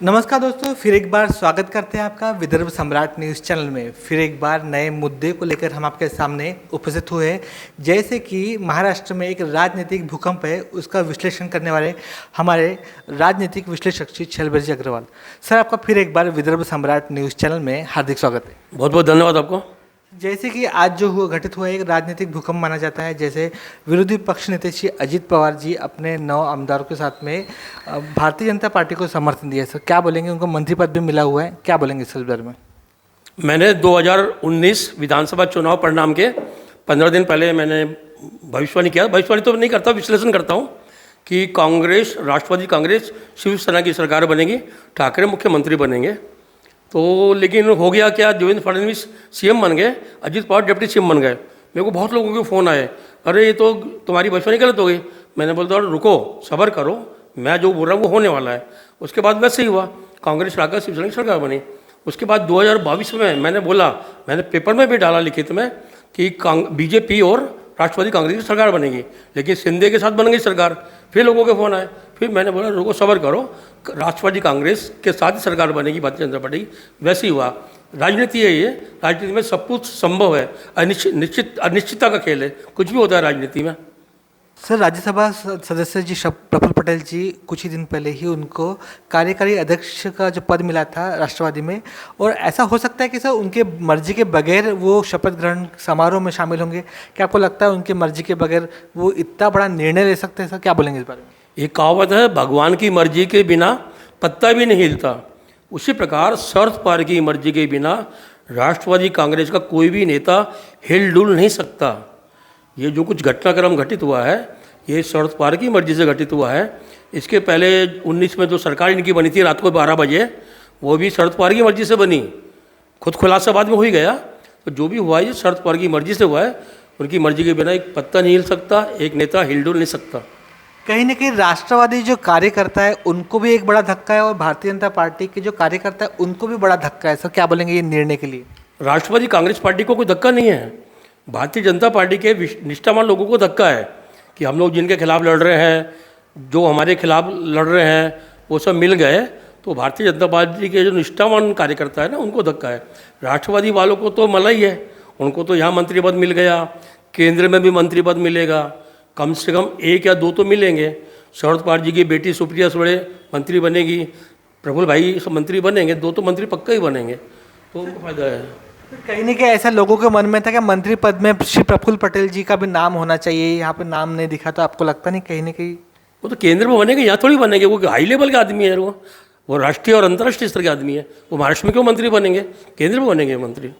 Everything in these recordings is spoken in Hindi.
नमस्कार दोस्तों, फिर एक बार स्वागत करते हैं आपका विदर्भ सम्राट न्यूज़ चैनल में। फिर एक बार नए मुद्दे को लेकर हम आपके सामने उपस्थित हुए हैं, जैसे कि महाराष्ट्र में एक राजनीतिक भूकंप है, उसका विश्लेषण करने वाले हमारे राजनीतिक विश्लेषक श्री छलबरजी अग्रवाल। सर, आपका फिर एक बार विदर्भ सम्राट न्यूज़ चैनल में हार्दिक स्वागत है। बहुत बहुत धन्यवाद आपको। जैसे कि आज जो घटित हुआ एक राजनीतिक भूकंप माना जाता है, जैसे विरोधी पक्ष नेता श्री अजित पवार जी अपने 9 आमदारों के साथ में भारतीय जनता पार्टी को समर्थन दिया। सर, क्या बोलेंगे? उनको मंत्री पद भी मिला हुआ है, क्या बोलेंगे इस बारे में? मैंने 2019 विधानसभा चुनाव परिणाम के 15 दिन पहले मैंने भविष्यवाणी किया। भविष्यवाणी तो नहीं करता, विश्लेषण करता हूँ कि कांग्रेस, राष्ट्रवादी कांग्रेस, शिवसेना की सरकार बनेगी, ठाकरे मुख्यमंत्री बनेंगे। तो लेकिन हो गया क्या, देवेंद्र फडणवीस सीएम बन गए, अजित पवार डिप्टी सीएम बन गए। मेरे को बहुत लोगों के फ़ोन आए, अरे ये तो तुम्हारी भविष्यवाणी गलत हो गई। मैंने बोलता रुको, सब्र करो, मैं जो बोल रहा हूँ वो होने वाला है। उसके बाद वैसे ही हुआ, कांग्रेस लाकर शिवसेना की सरकार बनी। उसके बाद 2022 में मैंने बोला, मैंने पेपर में भी डाला लिखित में कि बीजेपी और राष्ट्रवादी कांग्रेस की सरकार बनेगी, लेकिन शिंदे के साथ बन गई सरकार। फिर लोगों के फ़ोन आए, फिर मैंने बोला रुको, सब्र करो, राष्ट्रवादी कांग्रेस के साथ ही सरकार बनेगी भारतीय जनता पार्टी। वैसे ही हुआ। राजनीति है ये, राजनीति में सब कुछ संभव है, अनिश्चितता का खेल है, कुछ भी होता है राजनीति में। सर, राज्यसभा सदस्य जी प्रफुल्ल पटेल जी कुछ ही दिन पहले ही उनको कार्यकारी अध्यक्ष का जो पद मिला था राष्ट्रवादी में, और ऐसा हो सकता है कि सर उनके मर्जी के बगैर वो शपथ ग्रहण समारोह में शामिल होंगे। क्या आपको लगता है उनके मर्जी के बगैर वो इतना बड़ा निर्णय ले सकते हैं? सर, क्या बोलेंगे इस बारे में? एक कहावत है, भगवान की मर्जी के बिना पत्ता भी नहीं हिलता। उसी प्रकार शरद पवार की मर्जी के बिना राष्ट्रवादी कांग्रेस का कोई भी नेता हिल डुल नहीं सकता। ये जो कुछ घटनाक्रम घटित हुआ है, ये शरद पवार की मर्जी से घटित हुआ है। इसके पहले 19 में जो सरकार इनकी बनी थी रात को 12 बजे, वो भी शरद पवार की मर्जी से बनी। खुद खुलासा बाद में हो ही गया। तो जो भी हुआ है ये शरद पवार की मर्जी से हुआ है। उनकी मर्जी के बिना एक पत्ता नहीं हिल सकता, एक नेता हिल डुल नहीं सकता। कहीं ना कहीं राष्ट्रवादी जो कार्यकर्ता है उनको भी एक बड़ा धक्का है, और भारतीय जनता पार्टी के जो कार्यकर्ता है उनको भी बड़ा धक्का है। सर, क्या बोलेंगे ये निर्णय के लिए? राष्ट्रवादी कांग्रेस पार्टी को कोई धक्का नहीं है, भारतीय जनता पार्टी के निष्ठावान लोगों को धक्का है कि हम लोग जिनके खिलाफ लड़ रहे हैं, जो हमारे खिलाफ लड़ रहे हैं, वो सब मिल गए। तो भारतीय जनता पार्टी के जो निष्ठावान कार्यकर्ता है ना, उनको धक्का है। राष्ट्रवादी वालों को तो मला ही है, उनको तो यहाँ मंत्री पद मिल गया, केंद्र में भी मंत्री पद मिलेगा, कम से कम 1 या 2 तो मिलेंगे। शरद पवार जी की बेटी सुप्रिया सुळे मंत्री बनेगी, प्रफुल्ल भाई सब मंत्री बनेंगे, 2 तो मंत्री पक्का ही बनेंगे, तो उनको फायदा है। कहीं ना कहीं ऐसा लोगों के मन में था कि मंत्री पद में श्री प्रफुल्ल पटेल जी का भी नाम होना चाहिए, यहाँ पे नाम नहीं दिखा, तो आपको लगता नहीं कहीं ना कहीं वो तो केंद्र में बनेंगे, यहाँ थोड़ी बनेंगे। वो हाई लेवल के आदमी है, वो राष्ट्रीय और अंतर्राष्ट्रीय स्तर के आदमी है। वो महाराष्ट्र में क्यों मंत्री बनेंगे, केंद्र में बनेंगे मंत्री।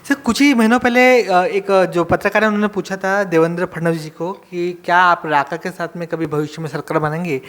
सर, कुछ ही महीनों पहले एक जो पत्रकार है उन्होंने पूछा था देवेंद्र फडणवीस जी को कि क्या आप राका के साथ में कभी भविष्य में सरकार बनेंगे।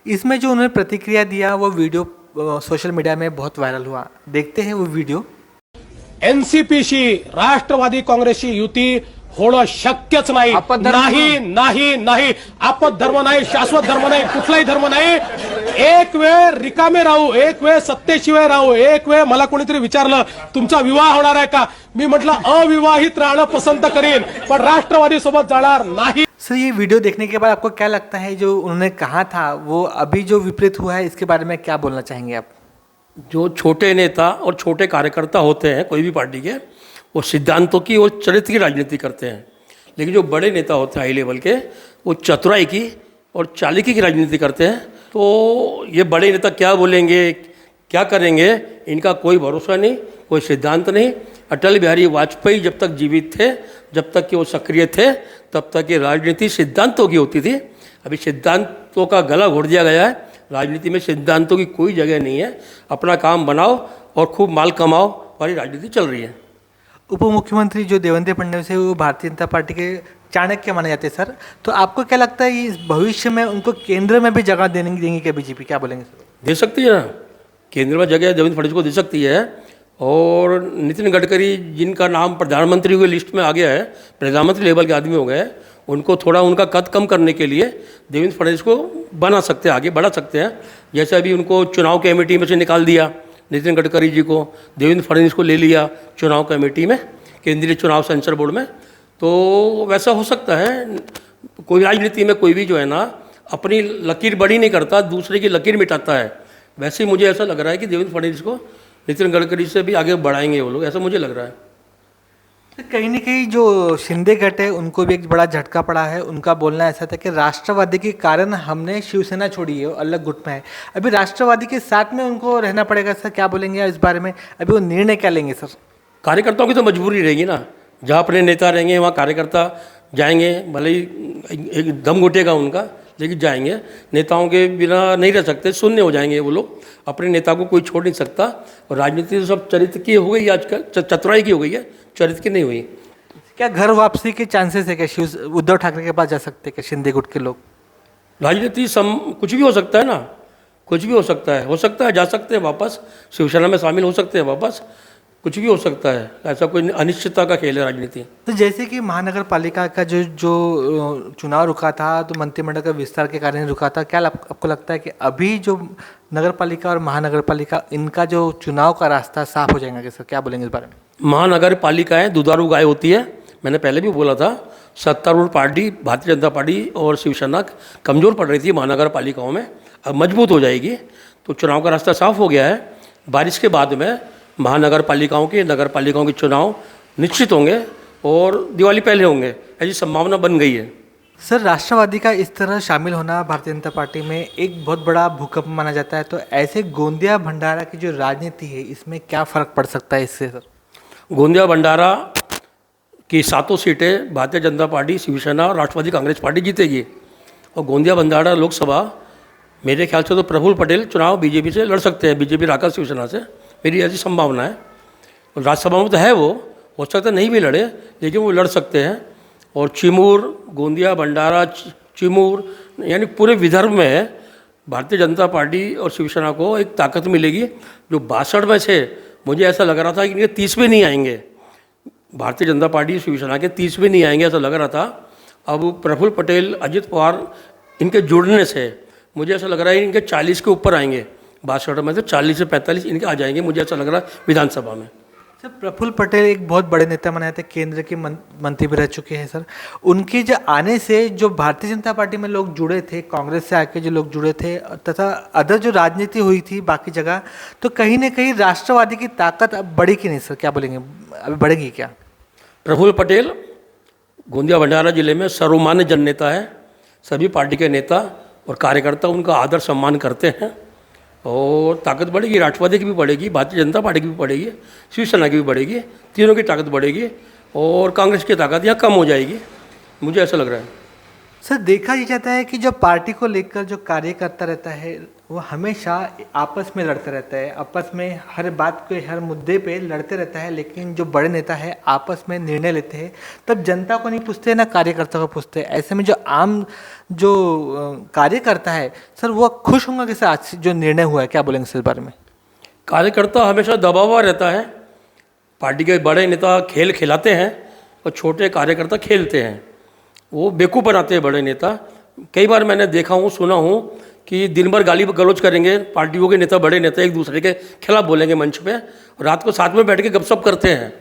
इसमें जो उन्होंने प्रतिक्रिया दिया वो वीडियो सोशल मीडिया में बहुत वायरल हुआ। देखते हैं वो वीडियो। एनसीपीशी राष्ट्रवादी काँग्रेसची युती होणं शक्यच नाही, नाही नाही नाही। आपत धर्म नाही, शाश्वत धर्म नाही, कुठलाही धर्म नाही। एक वेळ रिकामे राहू, एक वेळ सत्तेशिवाय राहू, एक वेळ मला कोणीतरी विचारलं तुमचा विवाह होणार आहे का, मी म्हटलं अविवाहित राहणं पसंत करेन, पण राष्ट्रवादी सोबत जाणार नाही। सर, ये वीडियो देखने के बाद आपको क्या लगता है जो उन्होंने कहा था वो अभी जो विपरीत हुआ है, इसके बारे में क्या बोलना चाहेंगे आप? जो छोटे नेता और छोटे कार्यकर्ता होते हैं कोई भी पार्टी के, वो सिद्धांतों की और चरित्र की राजनीति करते हैं। लेकिन जो बड़े नेता होते हैं हाई लेवल के, वो चतुराई की और चालाकी की राजनीति करते हैं। तो ये बड़े नेता क्या बोलेंगे, क्या करेंगे, इनका कोई भरोसा नहीं, कोई सिद्धांत नहीं। अटल बिहारी वाजपेयी जब तक जीवित थे, जब तक कि वो सक्रिय थे, तब तक ये राजनीति सिद्धांतों की होती थी। अभी सिद्धांतों का गला घोट दिया गया है। राजनीति में सिद्धांतों की कोई जगह नहीं है। अपना काम बनाओ और खूब माल कमाओ, वाली राजनीति चल रही है। उप मुख्यमंत्री जो देवेंद्र फडणवीस है वो भारतीय जनता पार्टी के चाणक्य माने जाते हैं। सर, तो आपको क्या लगता है इस भविष्य में उनको केंद्र में भी जगह देंगी क्या बीजेपी? क्या बोलेंगे सर? दे सकती है ना, केंद्र में जगह देवेंद्र फडणवीस को दे सकती है। और नितिन गडकरी जिनका नाम प्रधानमंत्री की लिस्ट में आ गया है, प्रधानमंत्री लेवल के आदमी हो गए, उनको थोड़ा उनका कद कम करने के लिए देवेंद्र फडणवीस को बना सकते हैं, आगे बढ़ा सकते हैं। जैसे अभी उनको चुनाव कमेटी में से निकाल दिया, नितिन गडकरी जी को, देवेंद्र फडणवीस को ले लिया चुनाव कमेटी में, केंद्रीय चुनाव सेंसर बोर्ड में। तो वैसा हो सकता है। कोई राजनीति में कोई भी जो है ना, अपनी लकीर बड़ी नहीं करता, दूसरे की लकीर मिटाता है। वैसे ही मुझे ऐसा लग रहा है कि देवेंद्र फडणवीस को नितिन गडकरी से भी आगे बढ़ाएंगे वो लोग, ऐसा मुझे लग रहा है। तो कहीं ना कहीं जो शिंदे गट है उनको भी एक बड़ा झटका पड़ा है। उनका बोलना ऐसा था कि राष्ट्रवादी के कारण हमने शिवसेना छोड़ी है, वो अलग गुट में है। अभी राष्ट्रवादी के साथ में उनको रहना पड़ेगा सर, क्या बोलेंगे इस बारे में? अभी वो निर्णय क्या लेंगे सर? कार्यकर्ताओं की तो मजबूरी रहेगी ना, जहाँ अपने नेता रहेंगे वहाँ कार्यकर्ता जाएंगे, भले ही एक दम घुटेगा उनका, लेकिन जाएंगे। नेताओं के बिना नहीं रह सकते, शून्य हो जाएंगे वो लोग। अपने नेता को कोई छोड़ नहीं सकता। और राजनीति तो सब चरित्र की हो गई आजकल, चतुराई की हो गई है, चरित्र की नहीं हुई। क्या घर वापसी के चांसेस है? क्या उद्धव ठाकरे के पास जा सकते हैं क्या शिंदे गुट के लोग? राजनीति कुछ भी हो सकता है ना, कुछ भी हो सकता है, जा सकते हैं वापस, शिवसेना में शामिल हो सकते हैं वापस, कुछ भी हो सकता है। ऐसा कोई अनिश्चितता का खेल है राजनीति। तो जैसे कि महानगर पालिका का जो चुनाव रुका था, तो मंत्रिमंडल का विस्तार के कारण रुका था। क्या आपको लगता है कि अभी जो नगर पालिका और महानगर पालिका, इनका जो चुनाव का रास्ता साफ हो जाएगा? सर क्या बोलेंगे इस बारे में? महानगर पालिकाएँ दुधारू गाय होती है, मैंने पहले भी बोला था। सत्तारूढ़ पार्टी भारतीय जनता पार्टी और शिवसेना कमज़ोर पड़ रही थी महानगर पालिकाओं में, अब मजबूत हो जाएगी। तो चुनाव का रास्ता साफ हो गया है। बारिश के बाद में महानगर पालिकाओं के, नगर पालिकाओं के चुनाव निश्चित होंगे और दिवाली पहले होंगे, ऐसी संभावना बन गई है। सर राष्ट्रवादी का इस तरह शामिल होना भारतीय जनता पार्टी में एक बहुत बड़ा भूकंप माना जाता है। तो ऐसे गोंदिया भंडारा की जो राजनीति है, इसमें क्या फ़र्क पड़ सकता है इससे सर? गोंदिया भंडारा की 7 सीटें भारतीय जनता पार्टी, शिवसेना और राष्ट्रवादी कांग्रेस पार्टी जीतेगी। और गोंदिया भंडारा लोकसभा मेरे ख्याल से तो प्रफुल्ल पटेल चुनाव बीजेपी से लड़ सकते हैं, बीजेपी राका शिवसेना से, मेरी ऐसी संभावना है। और राज्यसभा में तो है वो, हो सकता है नहीं भी लड़े, लेकिन वो लड़ सकते हैं। और चिमूर, गोंदिया भंडारा, चिमूर, यानी पूरे विदर्भ में भारतीय जनता पार्टी और शिवसेना को एक ताकत मिलेगी। जो 62 में से मुझे ऐसा लग रहा था कि इनके 30 भी नहीं आएंगे, भारतीय जनता पार्टी शिवसेना के 30 भी नहीं आएंगे ऐसा लग रहा था। अब प्रफुल्ल पटेल, अजित पवार, इनके जुड़ने से मुझे ऐसा लग रहा है इनके 40 के ऊपर आएंगे। 62 में से 40 से 45 इनके आ जाएंगे, मुझे ऐसा लग रहा है विधानसभा में। सर प्रफुल्ल पटेल एक बहुत बड़े नेता माने जाते हैं, केंद्र के मंत्री भी रह चुके हैं सर। उनके जो आने से जो भारतीय जनता पार्टी में लोग जुड़े थे, कांग्रेस से आके जो लोग जुड़े थे, तथा अदर जो राजनीति हुई थी बाकी जगह, तो कहीं ना कहीं राष्ट्रवादी की ताकत अब बढ़ी कि नहीं सर? क्या बोलेंगे, अभी बढ़ेगी क्या? प्रफुल्ल पटेल गोंदिया भंडारा जिले में सर्वमान्य जन नेता है। सभी पार्टी के नेता और कार्यकर्ता उनका आदर सम्मान करते हैं और ताकत बढ़ेगी। राष्ट्रवादी की भी बढ़ेगी, भारतीय जनता पार्टी की भी बढ़ेगी, शिवसेना की भी बढ़ेगी, तीनों की ताकत बढ़ेगी और कांग्रेस की ताकत यहाँ कम हो जाएगी, मुझे ऐसा लग रहा है। सर देखा ही जाता है कि जो पार्टी को लेकर जो कार्य करता रहता है, वो हमेशा आपस में लड़ते रहता है, आपस में हर बात पे, हर मुद्दे पे लड़ते रहता है। लेकिन जो बड़े नेता है आपस में निर्णय लेते हैं, तब जनता को नहीं पूछते ना कार्यकर्ता को पूछते। ऐसे में जो आम जो कार्यकर्ता है सर, वो खुश होंगे कि सर आज जो निर्णय हुआ है? क्या बोलेंगे सर इस बारे में? कार्यकर्ता हमेशा दबा हुआ रहता है। पार्टी के बड़े नेता खेल खिलाते हैं और छोटे कार्यकर्ता खेलते हैं, वो बेवकूफ़ बनाते हैं बड़े नेता। कई बार मैंने देखा हूँ, सुना हूँ कि दिन भर गाली गलौज करेंगे पार्टियों के नेता, बड़े नेता एक दूसरे के खिलाफ बोलेंगे मंच पे, रात को साथ में बैठ के गपशप करते हैं।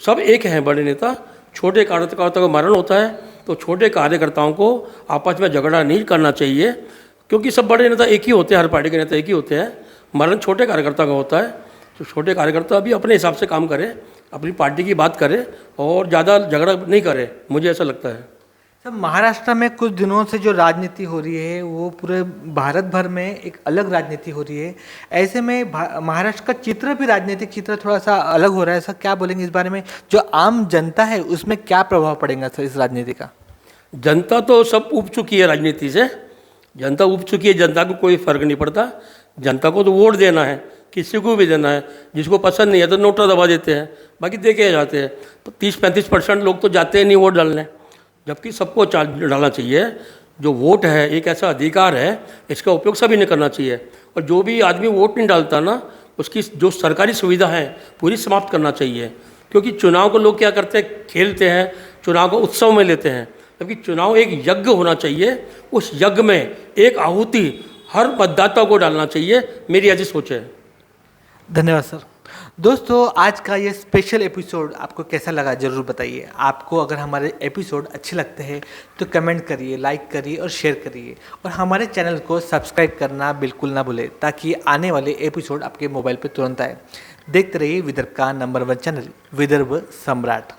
सब एक हैं बड़े नेता। छोटे कार्यकर्ता को मरण होता है तो छोटे कार्यकर्ताओं को आपस में झगड़ा नहीं करना चाहिए, क्योंकि सब बड़े नेता एक ही होते हैं, हर पार्टी के नेता एक ही होते हैं। मरण छोटे कार्यकर्ता का होता है। तो छोटे कार्यकर्ता भी अपने हिसाब से काम करें, अपनी पार्टी की बात करें और ज़्यादा झगड़ा नहीं करें, मुझे ऐसा लगता है। सर महाराष्ट्र में कुछ दिनों से जो राजनीति हो रही है, वो पूरे भारत भर में एक अलग राजनीति हो रही है। ऐसे में महाराष्ट्र का चित्र भी, राजनीतिक चित्र थोड़ा सा अलग हो रहा है। सर क्या बोलेंगे इस बारे में? जो आम जनता है उसमें क्या प्रभाव पड़ेगा सर इस राजनीति का? जनता तो सब उब चुकी है राजनीति से, जनता उब चुकी है, जनता को कोई फर्क नहीं पड़ता। जनता को तो वोट देना है, किसी को भी देना है। जिसको पसंद नहीं है तो नोटा दबा देते हैं, बाकी दे के जाते हैं। तो 30-35% लोग तो जाते हैं नहीं वोट डालने, जबकि सबको डालना चाहिए। जो वोट है एक ऐसा अधिकार है, इसका उपयोग सभी ने करना चाहिए। और जो भी आदमी वोट नहीं डालता ना, उसकी जो सरकारी सुविधा है पूरी समाप्त करना चाहिए। क्योंकि चुनाव को लोग क्या करते हैं, खेलते हैं, चुनाव को उत्सव में लेते हैं, जबकि चुनाव एक यज्ञ होना चाहिए। उस यज्ञ में एक आहुति हर मतदाता को डालना चाहिए, मेरी ऐसी सोच है। धन्यवाद सर। दोस्तों आज का ये स्पेशल एपिसोड आपको कैसा लगा ज़रूर बताइए। आपको अगर हमारे एपिसोड अच्छे लगते हैं तो कमेंट करिए, लाइक करिए और शेयर करिए, और हमारे चैनल को सब्सक्राइब करना बिल्कुल ना भूलें ताकि आने वाले एपिसोड आपके मोबाइल पर तुरंत आए। देखते रहिए विदर्भ का नंबर 1 चैनल विदर्भ सम्राट।